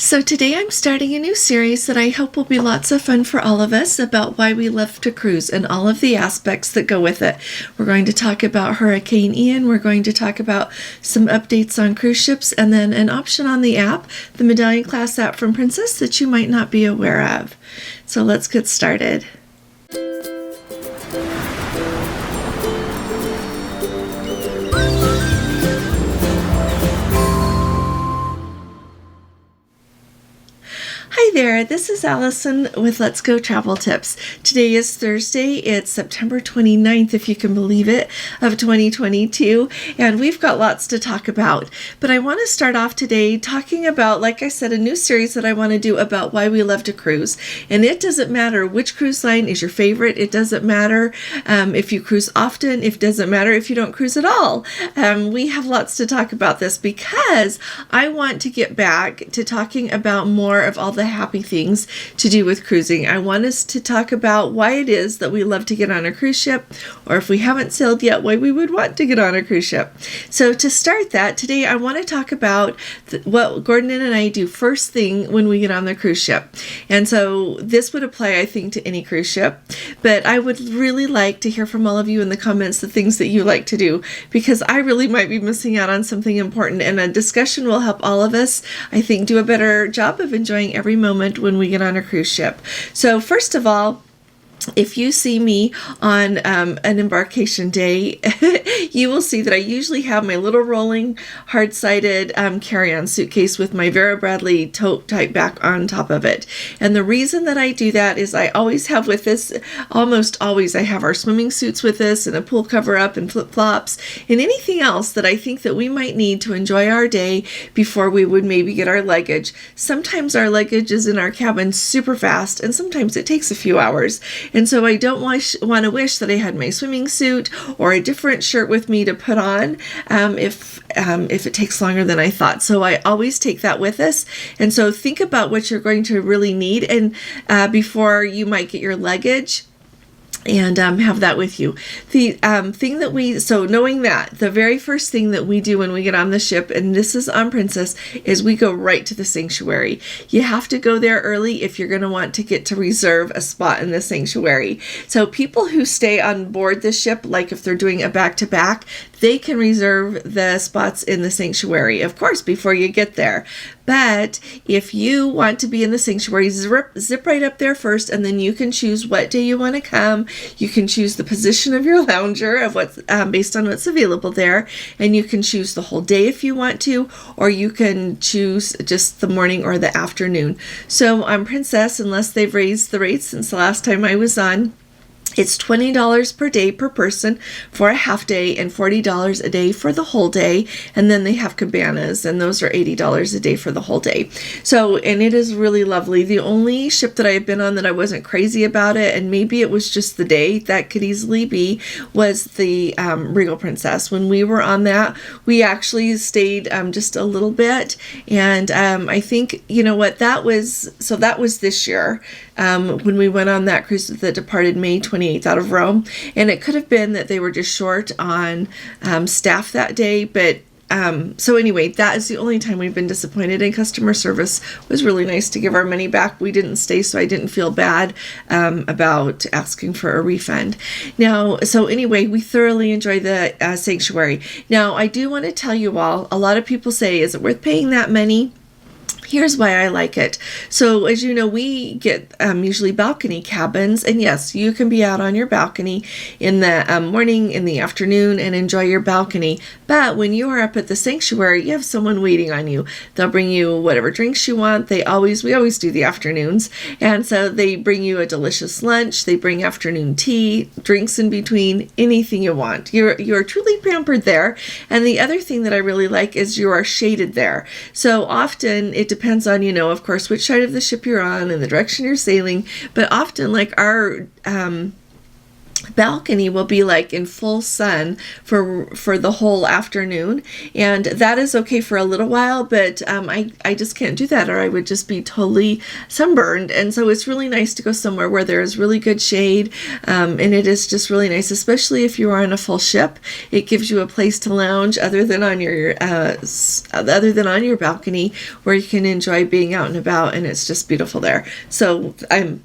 So today I'm starting a new series that I hope will be lots of fun for all of us about why we love to cruise and all of the aspects that go with it. We're going to talk about Hurricane Ian, we're going to talk about some updates on cruise ships, and then an option on the app, the Medallion Class app from Princess, that you might not be aware of. So let's get started. Hi there, this is Allison with Let's Go Travel Tips. Today is Thursday, it's September 29th, if you can believe it, of 2022, and we've got lots to talk about. But I want to start off today talking about, like I said, a new series that I want to do about why we love to cruise. And it doesn't matter which cruise line is your favorite, it doesn't matter if you cruise often, it doesn't matter if you don't cruise at all. We have lots to talk about this because I want to get back to talking about more of all the happy things to do with cruising. I want us to talk about why it is that we love to get on a cruise ship, or if we haven't sailed yet, why we would want to get on a cruise ship. So to start that, today I want to talk about what Gordon and I do first thing when we get on the cruise ship. And so this would apply, I think, to any cruise ship, but I would really like to hear from all of you in the comments the things that you like to do, because I really might be missing out on something important, and a discussion will help all of us, I think, do a better job of enjoying every moment when we get on a cruise ship. So first of all, if you see me on an embarkation day, you will see that I usually have my little rolling, hard-sided carry-on suitcase with my Vera Bradley tote type back on top of it. And the reason that I do that is I always have with us, almost always, I have our swimming suits with us and a pool cover-up and flip-flops and anything else that I think that we might need to enjoy our day before we would maybe get our luggage. Sometimes our luggage is in our cabin super fast, and sometimes it takes a few hours. And so I don't want to wish that I had my swimming suit or a different shirt with me to put on if it takes longer than I thought. So I always take that with us. And so think about what you're going to really need and before you might get your luggage, and have that with you. The thing that so knowing that, the very first thing that we do when we get on the ship, and this is on Princess, is we go right to the sanctuary. You have to go there early if you're going to want to get to reserve a spot in the sanctuary. So people who stay on board the ship, like if they're doing a back-to-back, they can reserve the spots in the sanctuary, of course, before you get there. But if you want to be in the sanctuary, zip right up there first, and then you can choose what day you want to come. You can choose the position of your lounger of what's based on what's available there, and you can choose the whole day if you want to, or you can choose just the morning or the afternoon. So on Princess, unless they've raised the rates since the last time I was on, it's $20 per day per person for a half day and $40 a day for the whole day. And then they have cabanas, and those are $80 a day for the whole day. So, and it is really lovely. The only ship that I have been on that I wasn't crazy about it, and maybe it was just the day, that could easily be, was the Regal Princess. When we were on that, we actually stayed just a little bit. And I think, you know what, that was this year when we went on that cruise that departed May 28th out of Rome. And it could have been that they were just short on staff that day, but so anyway, that is the only time we've been disappointed, and customer service was really nice to give our money back. We didn't stay, so I didn't feel bad about asking for a refund. Now, so anyway, we thoroughly enjoy the sanctuary. Now, I do want to tell you all, a lot of people say, is it worth paying that money? Here's why I like it. So as you know, we get usually balcony cabins, and yes, you can be out on your balcony in the morning, in the afternoon, and enjoy your balcony. But when you are up at the sanctuary, you have someone waiting on you. They'll bring you whatever drinks you want. We always do the afternoons, and so they bring you a delicious lunch. They bring afternoon tea, drinks in between, anything you want. You're truly pampered there. And the other thing that I really like is you are shaded there. So often it depends on, of course, which side of the ship you're on and the direction you're sailing. But often, like our balcony will be like in full sun for the whole afternoon, and that is okay for a little while, but I just can't do that, or I would just be totally sunburned. And so it's really nice to go somewhere where there is really good shade, and it is just really nice, especially if you are on a full ship. It gives you a place to lounge other than on your balcony, where you can enjoy being out and about, and it's just beautiful there. So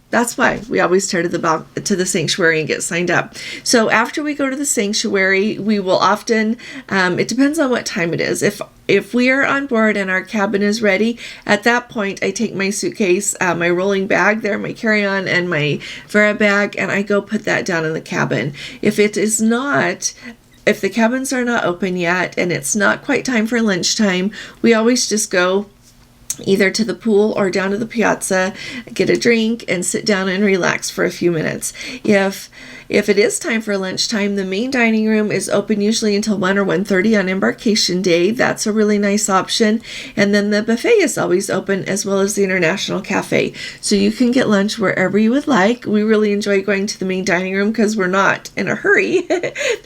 that's why we always start at to the sanctuary and get signed up. So after we go to the sanctuary, we will often, it depends on what time it is. If we are on board and our cabin is ready, at that point I take my suitcase, my rolling bag there, my carry-on, and my Vera bag, and I go put that down in the cabin. If the cabins are not open yet and it's not quite time for lunchtime, we always just go either to the pool or down to the piazza, get a drink, and sit down and relax for a few minutes. If it is time for lunchtime, the main dining room is open usually until 1 or 1:30 on embarkation day. That's a really nice option. And then the buffet is always open, as well as the International Cafe. So you can get lunch wherever you would like. We really enjoy going to the main dining room because we're not in a hurry.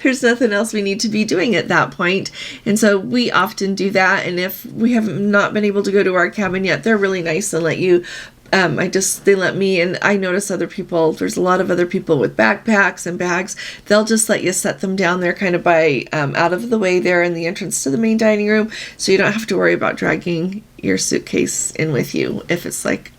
There's nothing else we need to be doing at that point. And so we often do that. And if we have not been able to go to our cabin yet, they're really nice and let you they let me, and I notice other people, there's a lot of other people with backpacks and bags, they'll just let you set them down there kind of by out of the way there in the entrance to the main dining room, so you don't have to worry about dragging your suitcase in with you. If it's like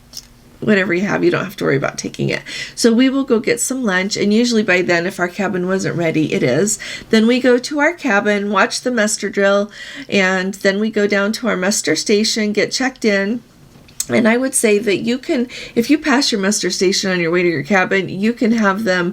whatever you have, you don't have to worry about taking it. So we will go get some lunch, and usually by then, if our cabin wasn't ready, it is. Then we go to our cabin, watch the muster drill, and then we go down to our muster station, get checked in. And I would say that you can, if you pass your muster station on your way to your cabin, you can have them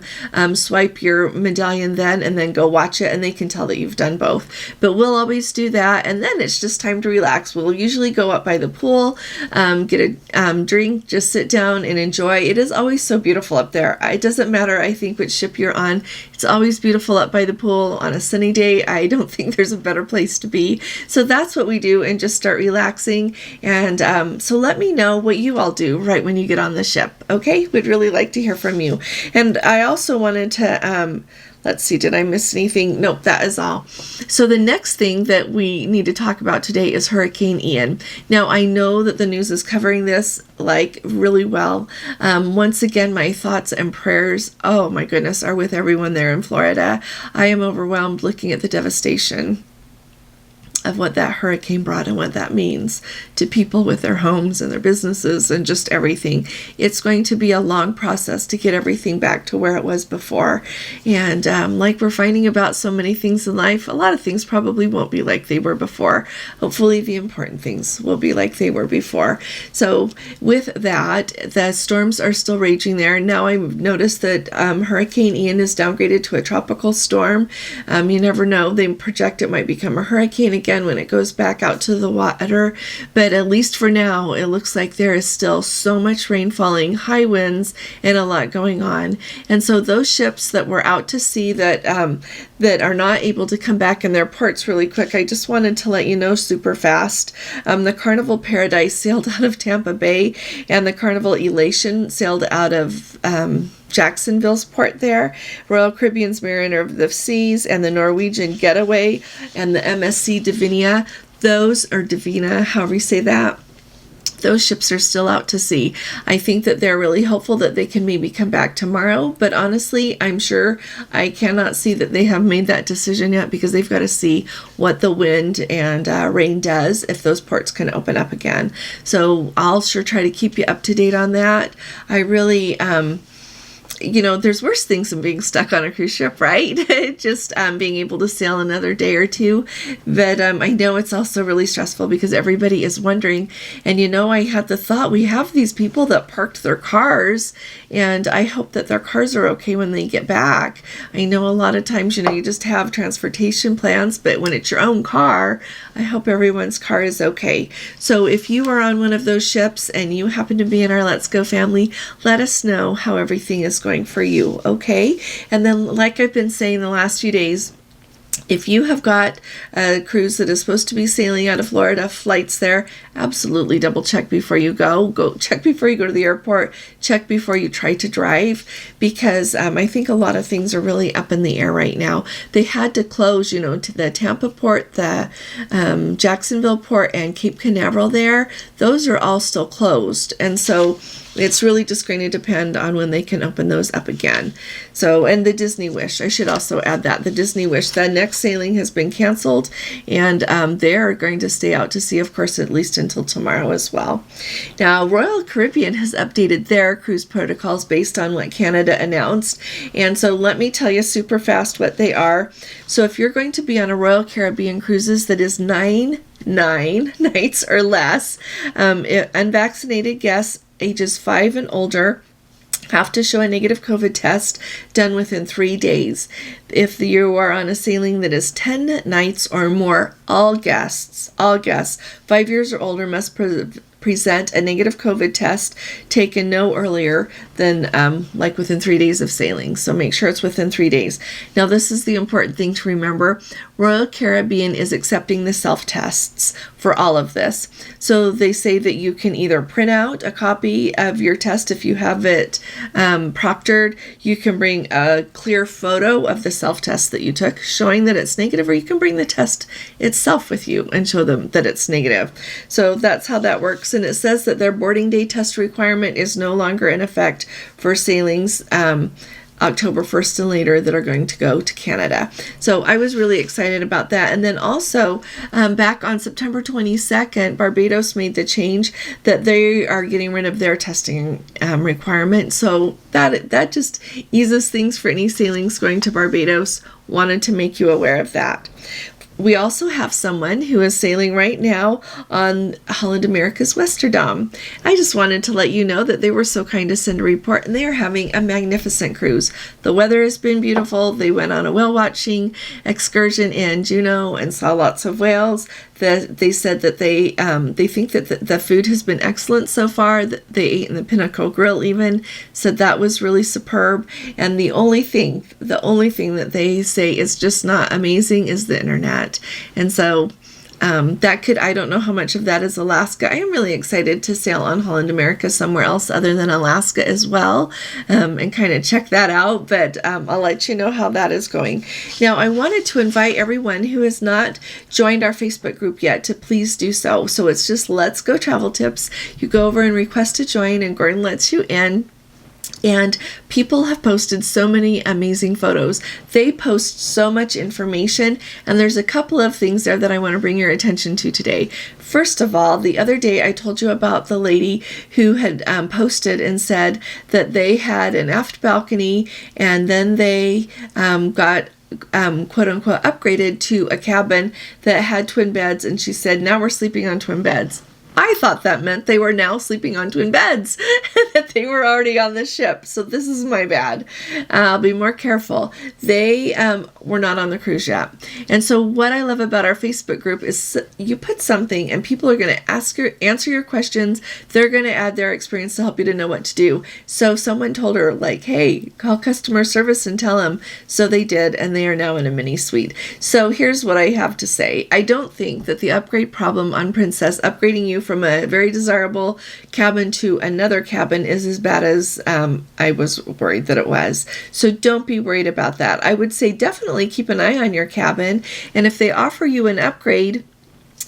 swipe your medallion then and then go watch it, and they can tell that you've done both. But we'll always do that, and then it's just time to relax. We'll usually go up by the pool, get a drink, just sit down and enjoy. It is always so beautiful up there. It doesn't matter, I think, which ship you're on. It's always beautiful up by the pool on a sunny day. I don't think there's a better place to be. So that's what we do, and just start relaxing. And so let me know what you all do right when you get on the ship. Okay, we'd really like to hear from you. And I also wanted to let's see, did I miss anything? Nope, that is all. So the next thing that we need to talk about today is Hurricane Ian. Now, I know that the news is covering this like really well. Once again, my thoughts and prayers, oh my goodness, are with everyone there in Florida. I am overwhelmed looking at the devastation of what that hurricane brought and what that means to people with their homes and their businesses and just everything. It's going to be a long process to get everything back to where it was before. And like we're finding about so many things in life, a lot of things probably won't be like they were before. Hopefully the important things will be like they were before. So with that, the storms are still raging there. Now I've noticed that Hurricane Ian is downgraded to a tropical storm. You never know. They project it might become a hurricane again when it goes back out to the water, but at least for now it looks like there is still so much rain falling, high winds, and a lot going on. And so those ships that were out to sea that are not able to come back in their ports really quick, I just wanted to let you know super fast. The Carnival Paradise sailed out of Tampa Bay, and the Carnival Elation sailed out of Jacksonville's port there. Royal Caribbean's Mariner of the Seas and the Norwegian Getaway and the MSC Divina, those are Divina, however you say that, those ships are still out to sea. I think that they're really hopeful that they can maybe come back tomorrow, but honestly, I'm sure I cannot see that they have made that decision yet, because they've got to see what the wind and rain does if those ports can open up again. So I'll sure try to keep you up to date on that. I really there's worse things than being stuck on a cruise ship, right? Just being able to sail another day or two. But I know it's also really stressful because everybody is wondering. And I had the thought, we have these people that parked their cars, and I hope that their cars are okay when they get back. I know a lot of times, you just have transportation plans, but when it's your own car, I hope everyone's car is okay. So if you are on one of those ships and you happen to be in our Let's Go family, let us know how everything is going for you, okay? And then, like I've been saying the last few days, If you have got a cruise that is supposed to be sailing out of Florida, flights there, absolutely double check before you go. Go check before you go to the airport. Check before you try to drive, because I think a lot of things are really up in the air right now. They had to close, to the Tampa port, the Jacksonville port, and Cape Canaveral there. Those are all still closed. And so it's really just going to depend on when they can open those up again. So, and the Disney Wish, I should also add that. The Disney Wish, the next sailing has been canceled, and they're going to stay out to sea, of course, at least until tomorrow as well. Now, Royal Caribbean has updated their cruise protocols based on what Canada announced. And so let me tell you super fast what they are. So if you're going to be on a Royal Caribbean cruises that is 9 nights or less, unvaccinated guests ages 5 and older have to show a negative COVID test done within 3 days. If you are on a sailing that is 10 nights or more, all guests 5 years or older must present a negative COVID test taken no earlier than within 3 days of sailing. So make sure it's within 3 days. Now, this is the important thing to remember. Royal Caribbean is accepting the self-tests for all of this. So they say that you can either print out a copy of your test if you have it proctored. You can bring a clear photo of the self-test that you took showing that it's negative, or you can bring the test itself with you and show them that it's negative. So that's how that works. And it says that their boarding day test requirement is no longer in effect for sailings October 1st and later that are going to go to Canada. So I was really excited about that. And then also back on September 22nd, Barbados made the change that they are getting rid of their testing requirement. So that just eases things for any sailings going to Barbados. Wanted to make you aware of that. We also have someone who is sailing right now on Holland America's Westerdam. I just wanted to let you know that they were so kind to send a report, and they are having a magnificent cruise. The weather has been beautiful. They went on a whale watching excursion in Juneau and saw lots of whales. They said that they think that the food has been excellent so far. They ate in the Pinnacle Grill even, said that was really superb. And the only thing that they say is just not amazing is the internet. And so I don't know how much of that is Alaska. I am really excited to sail on Holland America somewhere else other than Alaska as well, and kind of check that out. But I'll let you know how that is going. Now, I wanted to invite everyone who has not joined our Facebook group yet to please do so. So it's just Let's Go Travel Tips. You go over and request to join, and Gordon lets you in. And people have posted so many amazing photos. They post so much information, and there's a couple of things there that I want to bring your attention to today. First of all, the other day I told you about the lady who had posted and said that they had an aft balcony, and then they got quote unquote upgraded to a cabin that had twin beds, and she said, now we're sleeping on twin beds. I thought that meant they were now sleeping on twin beds, that they were already on the ship. So this is my bad. I'll be more careful. They were not on the cruise yet. And so what I love about our Facebook group is you put something and people are going to answer your questions. They're going to add their experience to help you to know what to do. So someone told her, hey, call customer service and tell them. So they did, and they are now in a mini suite. So here's what I have to say. I don't think that the upgrade problem on Princess, upgrading you from a very desirable cabin to another cabin, is as bad as I was worried that it was. So don't be worried about that. I would say definitely keep an eye on your cabin, and if they offer you an upgrade,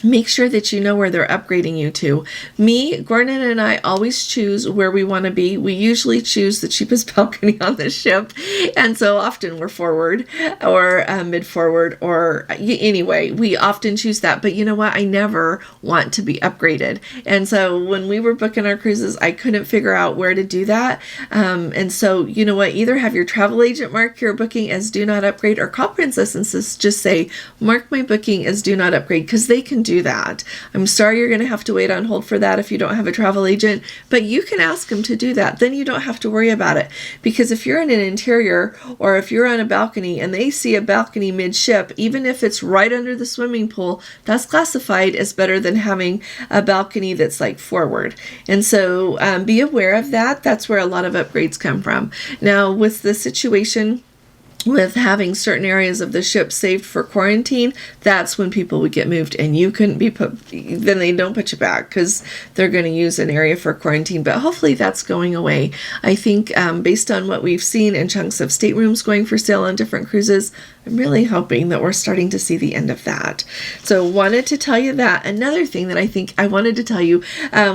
make sure that you know where they're upgrading you to. Me, Gordon, and I always choose where we want to be. We usually choose the cheapest balcony on the ship, and so often we're forward or mid-forward, or anyway, we often choose that. But you know what? I never want to be upgraded. And so when we were booking our cruises, I couldn't figure out where to do that. And so, you know what? Either have your travel agent mark your booking as do not upgrade, or call Princess and just say, mark my booking as do not upgrade, because they can do that. I'm sorry you're going to have to wait on hold for that if you don't have a travel agent, but you can ask them to do that. Then you don't have to worry about it, because if you're in an interior or if you're on a balcony and they see a balcony midship, even if it's right under the swimming pool, that's classified as better than having a balcony that's forward. And so be aware of that. That's where a lot of upgrades come from. Now, with the situation with having certain areas of the ship saved for quarantine, that's when people would get moved, and you couldn't be put, then they don't put you back because they're going to use an area for quarantine. But hopefully that's going away. I think based on what we've seen in chunks of staterooms going for sale on different cruises, I'm really hoping that we're starting to see the end of that. So wanted to tell you that. Another thing that I think I wanted to tell you,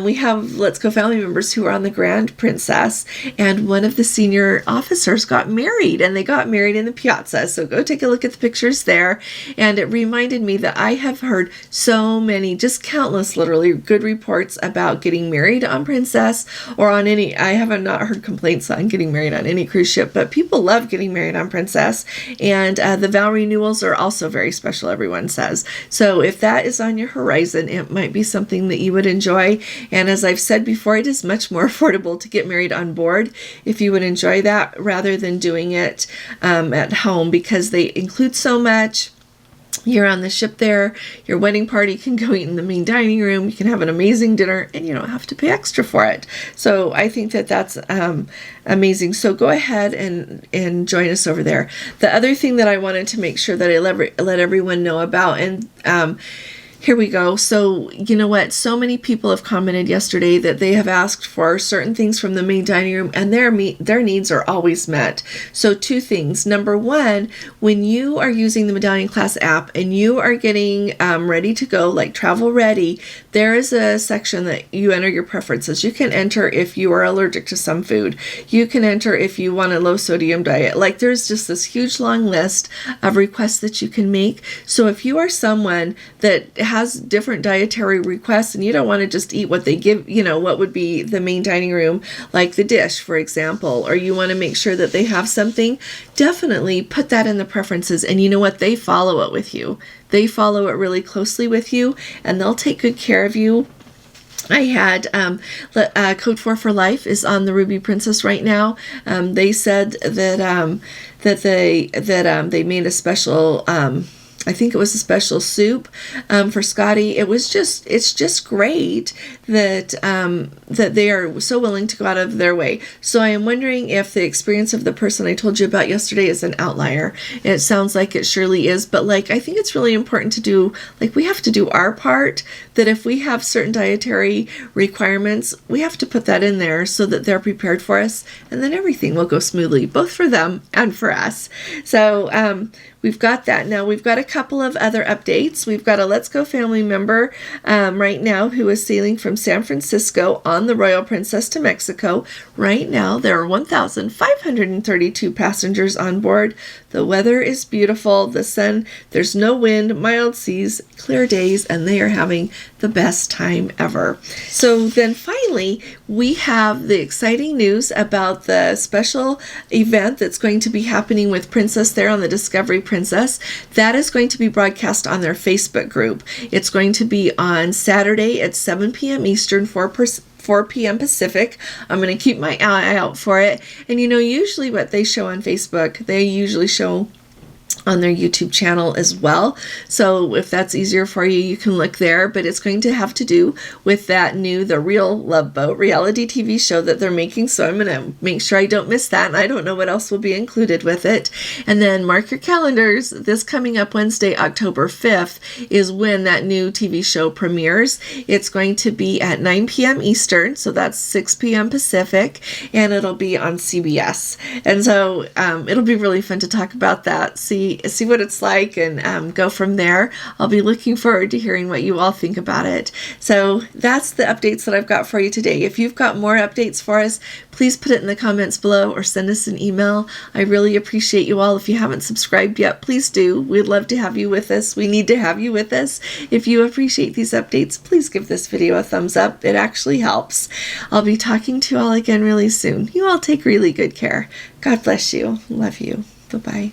we have Let's Go family members who are on the Grand Princess, and one of the senior officers got married, and they got married in the Piazza. So go take a look at the pictures there. And it reminded me that I have heard so many, just countless, literally good reports about getting married on Princess or on any, I haven't not heard complaints on getting married on any cruise ship, but people love getting married on Princess. And the vow renewals are also very special, everyone says. So if that is on your horizon, it might be something that you would enjoy. And as I've said before, it is much more affordable to get married on board if you would enjoy that rather than doing it at home, because they include so much. You're on the ship there, your wedding party can go eat in the main dining room, you can have an amazing dinner, and you don't have to pay extra for it. So I think that that's amazing. So go ahead and join us over there. The other thing that I wanted to make sure that I let everyone know about, and here we go. So, you know what? So many people have commented yesterday that they have asked for certain things from the main dining room, and their needs are always met. So 2 things. Number 1, when you are using the Medallion Class app and you are getting ready to go, like travel ready, there is a section that you enter your preferences. You can enter if you are allergic to some food. You can enter if you want a low sodium diet. Like there's just this huge long list of requests that you can make. So if you are someone that has different dietary requests and you don't want to just eat what they give, what would be the main dining room, like the dish, for example, or you want to make sure that they have something, definitely put that in the preferences. And you know what? They follow it with you. They follow it really closely with you, and they'll take good care of you. I had Code 4 for Life is on the Ruby Princess right now. They said that they made a special I think it was a special soup for Scotty. It's just great that that they are so willing to go out of their way. So I am wondering if the experience of the person I told you about yesterday is an outlier. It sounds like it surely is, but I think it's really important to do, we have to do our part, that if we have certain dietary requirements, we have to put that in there so that they're prepared for us, and then everything will go smoothly, both for them and for us. So we've got that. Now we've got a couple of other updates. We've got a Let's Go family member right now who is sailing from San Francisco on the Royal Princess to Mexico. Right now there are 1,532 passengers on board. The weather is beautiful. The sun, there's no wind, mild seas, clear days, and they are having the best time ever. So then finally, we have the exciting news about the special event that's going to be happening with Princess there on the Discovery Princess. That is going to be broadcast on their Facebook group. It's going to be on Saturday at 7 p.m. Eastern, 4 p.m. Pacific. I'm going to keep my eye out for it. And usually what they show on Facebook, they usually show on their YouTube channel as well. So if that's easier for you, you can look there. But it's going to have to do with that new The Real Love Boat reality TV show that they're making. So I'm going to make sure I don't miss that. And I don't know what else will be included with it. And then mark your calendars. This coming up Wednesday, October 5th, is when that new TV show premieres. It's going to be at 9 p.m. Eastern. So that's 6 p.m. Pacific. And it'll be on CBS. And so it'll be really fun to talk about that. See what it's like, and go from there. I'll be looking forward to hearing what you all think about it. So that's the updates that I've got for you today. If you've got more updates for us, please put it in the comments below or send us an email. I really appreciate you all. If you haven't subscribed yet, please do. We'd love to have you with us. We need to have you with us. If you appreciate these updates, please give this video a thumbs up. It actually helps. I'll be talking to you all again really soon. You all take really good care. God bless you. Love you. Bye-bye.